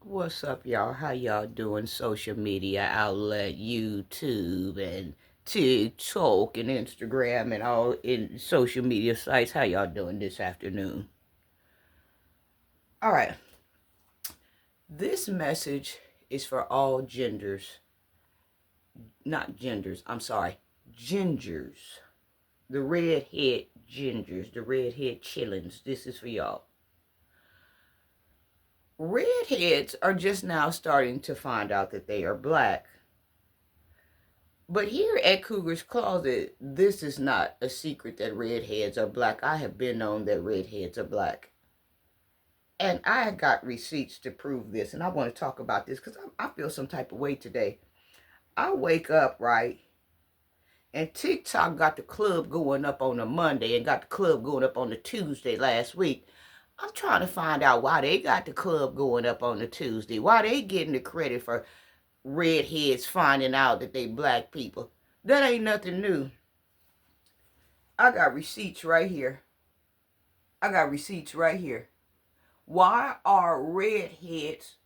What's up, y'all? How y'all doing? Social media outlet, YouTube and TikTok and Instagram and all in social media sites. How y'all doing this afternoon? All right. This message is for all genders. Not genders, I'm sorry. Gingers. The redhead gingers, the redhead chillins. This is for y'all. Redheads are just now starting to find out that they are black. But here at Cougar's Closet, this is not a secret that redheads are black. I have been known that redheads are black. And I got receipts to prove this. And I want to talk about this because I feel some type of way today. I wake up, right? And TikTok got the club going up on a Monday and got the club going up on a Tuesday last week. I'm trying to find out why they got the club going up on a Tuesday. Why they getting the credit for redheads finding out that they black people. That ain't nothing new. I got receipts right here. Why are redheads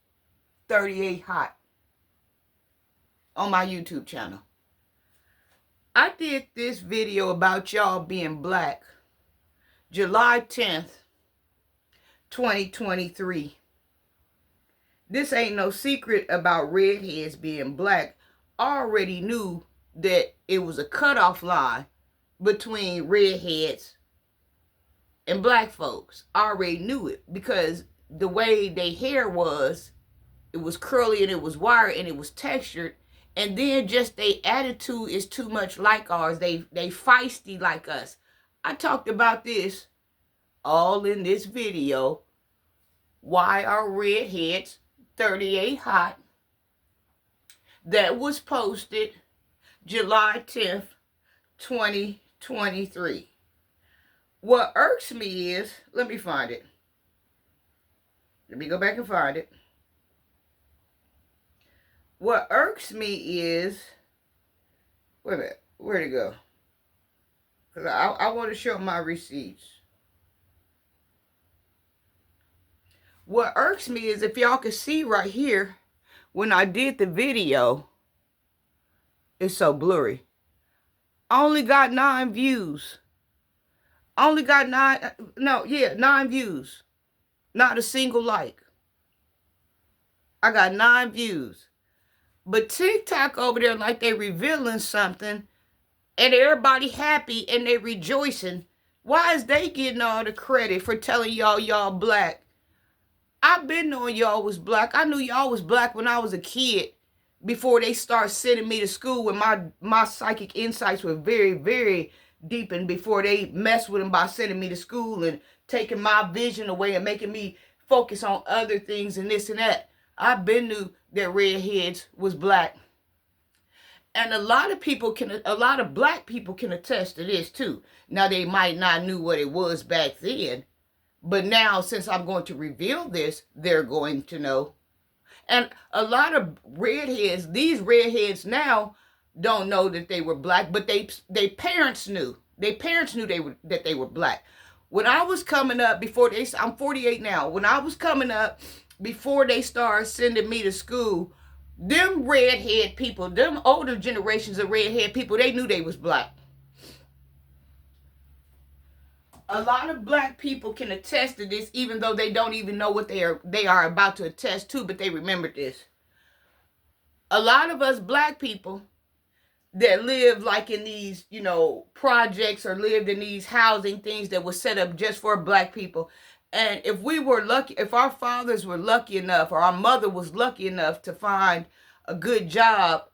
38 hot on my YouTube channel? I did this video about y'all being black July 10th, 2023. This ain't no secret about redheads being black. I already knew that it was a cutoff line between redheads and black folks. I already knew it because the way their hair was, it was curly and it was wired and it was textured. And then just their attitude is too much like ours. They feisty like us. I talked about this all in this video. Why are redheads 38 hot? That was posted July 10th, 2023. What irks me is, let me find it. Let me go back and find it. What irks me is, wait a minute, where'd it go? Because I want to show my receipts. What irks me is, if y'all can see right here, when I did the video, it's so blurry. I only got 9 views. I only got 9 views. Not a single like. I got 9 views. But TikTok over there, like they revealing something, and everybody happy and they rejoicing. Why is they getting all the credit for telling y'all black? I've been knowing y'all was black. I knew y'all was black when I was a kid, before they start sending me to school, when my psychic insights were very, very deep, and before they messed with them by sending me to school and taking my vision away and making me focus on other things and this and that. I've been knew that redheads was black. And a lot of black people can attest to this too. Now, they might not knew what it was back then, but now, since I'm going to reveal this, they're going to know. And a lot of redheads, these redheads now, don't know that they were black, but they parents knew. Their parents knew that they were black. When I was coming up, I'm 48 now. When I was coming up, before they started sending me to school, them redhead people, them older generations of redhead people, they knew they was black. A lot of black people can attest to this, even though they don't even know what they are about to attest to, but they remember this. A lot of us black people that live like in these, projects, or lived in these housing things that were set up just for black people. And if we were lucky, if our fathers were lucky enough, or our mother was lucky enough to find a good job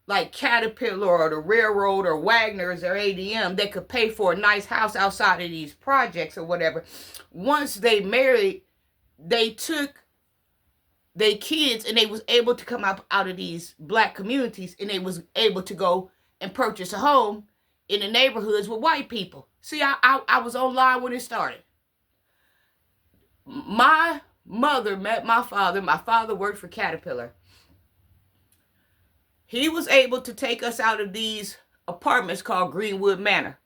like Caterpillar or the railroad or Wagner's or ADM, that could pay for a nice house outside of these projects or whatever. Once they married, they took their kids and they was able to come out of these black communities, and they was able to go and purchase a home in the neighborhoods with white people. See, I was online when it started. My mother met my father. My father worked for Caterpillar. He was able to take us out of these apartments called Greenwood Manor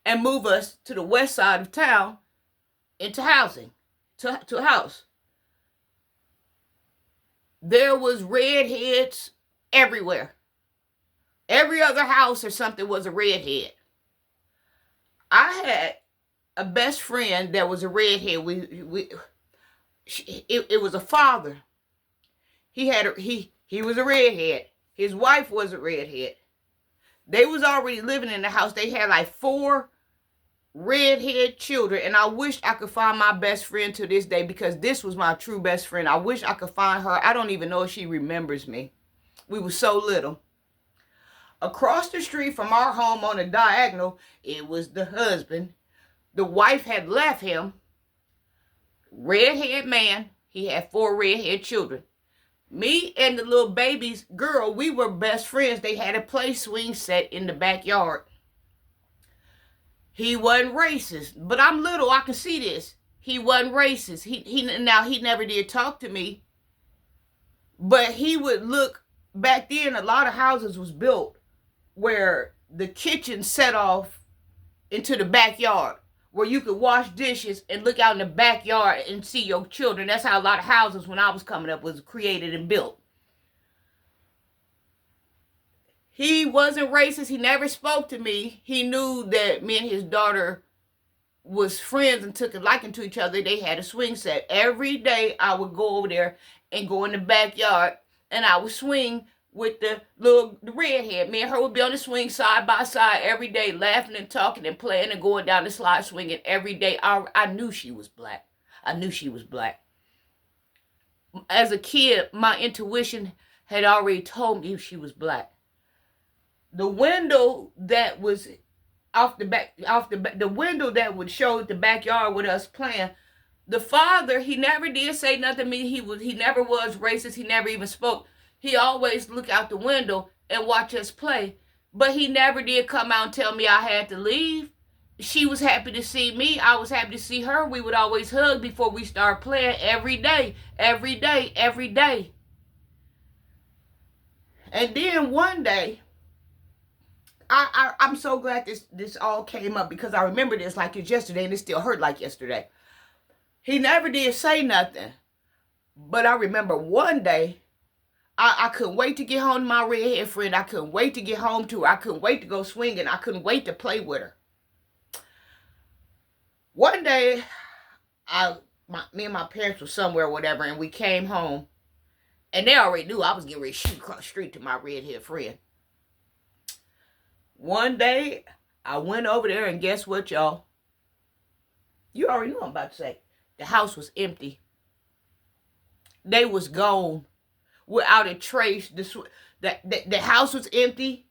and move us to the west side of town into housing, to a house. there was redheads everywhere. Every other house or something was a redhead. I had a best friend that was a redhead. It was a father. He was a redhead. His wife was a redhead. They was already living in the house. They had like 4 redhead children, and I wish I could find my best friend to this day, because this was my true best friend. I wish I could find her. I don't even know if she remembers me. We were so little. Across the street from our home on the diagonal, it was the husband. The wife had left him. Redhead man. He had 4 redhead children. Me and the little baby's girl, we were best friends. They had a play swing set in the backyard. He wasn't racist, but I'm little. I can see this. He wasn't racist. He never did talk to me, but he would look. Back then, a lot of houses was built where the kitchen set off into the backyard, where you could wash dishes and look out in the backyard and see your children. That's how a lot of houses when I was coming up was created and built. He wasn't racist. He never spoke to me. He knew that me and his daughter was friends and took a liking to each other. They had a swing set. Every day I would go over there and go in the backyard, and I would swing with the redhead. Me and her would be on the swing side by side every day, laughing and talking and playing and going down the slide swinging every day. I knew she was black. I knew she was black. As a kid, my intuition had already told me she was black. The window that was the window that would show the backyard with us playing, the father, he never did say nothing to me. He never was racist. He never even spoke. He always looked out the window and watch us play. But he never did come out and tell me I had to leave. She was happy to see me. I was happy to see her. We would always hug before we start playing every day, every day, every day. And then one day, I'm so glad this all came up, because I remember this like it's yesterday, and it still hurt like yesterday. He never did say nothing. But I remember one day, I couldn't wait to get home to my redhead friend. I couldn't wait to get home to her. I couldn't wait to go swinging. I couldn't wait to play with her. One day, me and my parents were somewhere or whatever, and we came home. And they already knew I was getting ready to shoot across the street to my redhead friend. One day, I went over there, and guess what, y'all? You already know what I'm about to say. The house was empty. They was gone without a trace. The house was empty.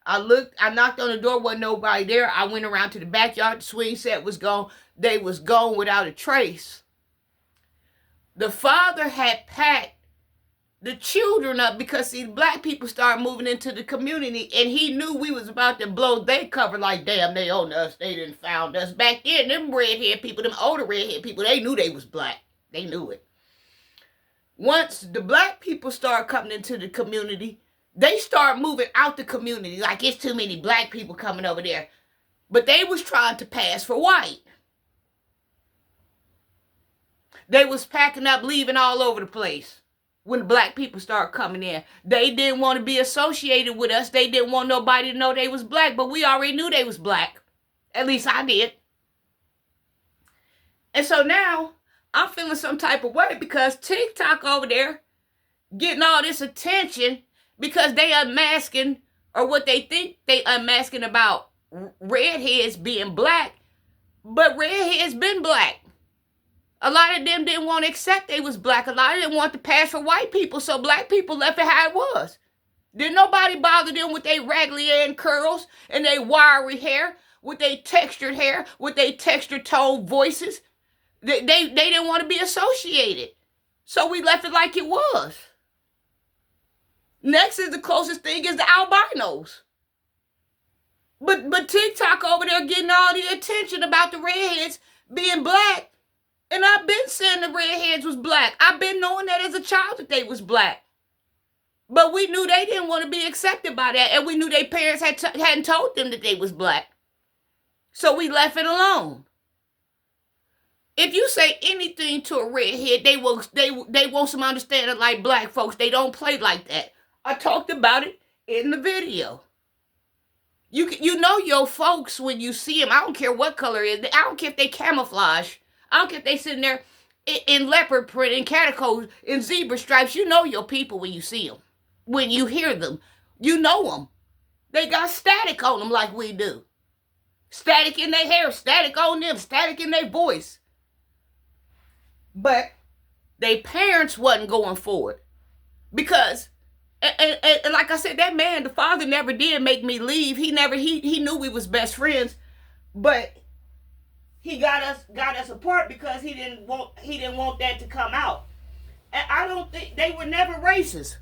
I knocked on the door, wasn't nobody there. I went around to the backyard, the swing set was gone. They was gone without a trace. The father had packed the children up, because see, black people started moving into the community, and he knew we was about to blow they cover like, damn, they own us. They didn't found us. Back then, them redhead people, them older redhead people, they knew they was black. They knew it. Once the black people start coming into the community, they start moving out the community like it's too many black people coming over there. But they was trying to pass for white. They was packing up, leaving all over the place. When the black people start coming in, they didn't want to be associated with us. They didn't want nobody to know they was black, but we already knew they was black. At least I did. And so now I'm feeling some type of way, because TikTok over there getting all this attention because they unmasking, or what they think they unmasking about redheads being black, but redheads been black. A lot of them didn't want to accept they was black. A lot of them want to pass for white people, so black people left it how it was. Didn't nobody bother them with their raggedy and curls and their wiry hair, with their textured hair, with their textured tone voices. They didn't want to be associated. So we left it like it was. Next is the closest thing is the albinos. But TikTok over there getting all the attention about the redheads being black. And I've been saying the redheads was black. I've been knowing that as a child that they was black. But we knew they didn't want to be accepted by that. And we knew their parents hadn't told them that they was black. So we left it alone. If you say anything to a redhead, they want some understanding like black folks. They don't play like that. I talked about it in the video. You know your folks when you see them. I don't care what color it is. I don't care if they camouflage. I don't care if they sitting there in leopard print, in catacombs, in zebra stripes. You know your people when you see them. When you hear them, you know them. They got static on them like we do. Static in their hair, static on them, static in their voice. But their parents wasn't going for it. Because, and like I said, that man, the father never did make me leave. He knew we was best friends. But he got us apart because he didn't want that to come out. And I don't think they were never racist.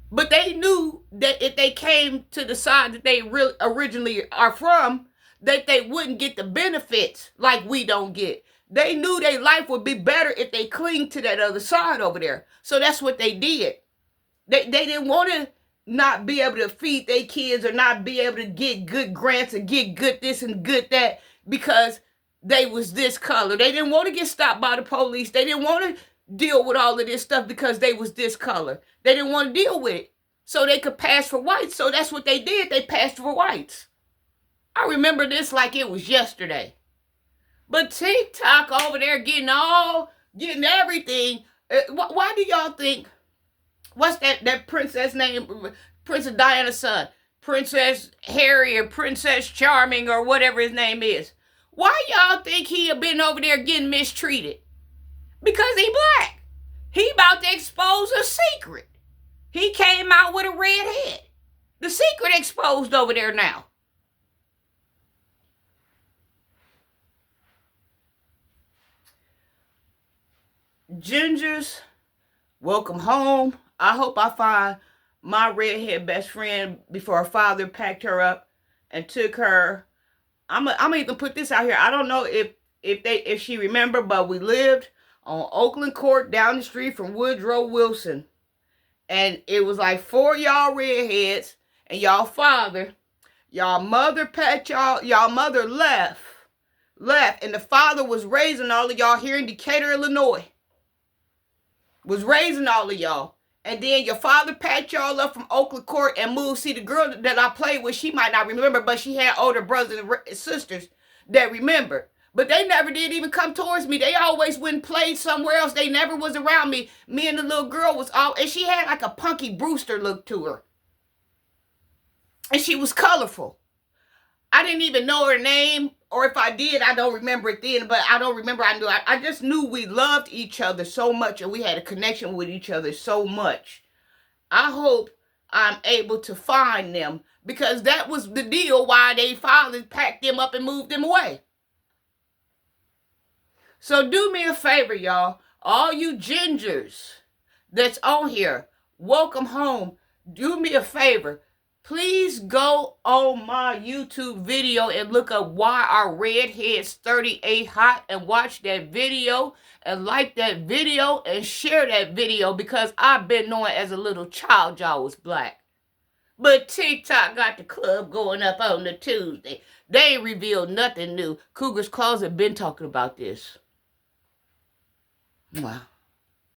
But they knew that if they came to the side that they really originally are from, that they wouldn't get the benefits like we don't get. They knew their life would be better if they cling to that other side over there. So that's what they did. They didn't want to not be able to feed their kids or not be able to get good grants and get good this and good that because they was this color. They didn't want to get stopped by the police. They didn't want to deal with all of this stuff because they was this color. They didn't want to deal with it so they could pass for whites. So that's what they did. They passed for whites. I remember this like it was yesterday. But TikTok over there getting everything. Why do y'all think, what's that princess name? Princess Diana's son. Princess Harry or Princess Charming or whatever his name is. Why y'all think he have been over there getting mistreated? Because he black. He about to expose a secret. He came out with a red head. The secret exposed over there now. Gingers, welcome home. I hope I find my redhead best friend before her father packed her up and took her. I'm gonna even put this out here. I don't know if she remember, but we lived on Oakland Court down the street from Woodrow Wilson. And it was like 4 y'all redheads and y'all father. Y'all mother packed y'all mother left. And the father was raising all of y'all here in Decatur, Illinois. Was raising all of y'all. And then your father packed y'all up from Oakland Court and moved. See, the girl that I played with, she might not remember, but she had older brothers and sisters that remembered. But they never did even come towards me. They always went and played somewhere else. They never was around me. Me and the little girl was all, and she had like a Punky Brewster look to her. And she was colorful. I didn't even know her name, or if I did, I don't remember it then, but I don't remember I knew. I just knew we loved each other so much and we had a connection with each other so much. I hope I'm able to find them because that was the deal why they finally packed them up and moved them away. So do me a favor, y'all. All you gingers that's on here, welcome home. Do me a favor. Please go on my YouTube video and look up Why Are Redheads 38 Hot and watch that video and like that video and share that video because I've been knowing as a little child y'all was black. But TikTok got the club going up on the Tuesday. They ain't revealed nothing new. Cougar's Closet been talking about this. Wow.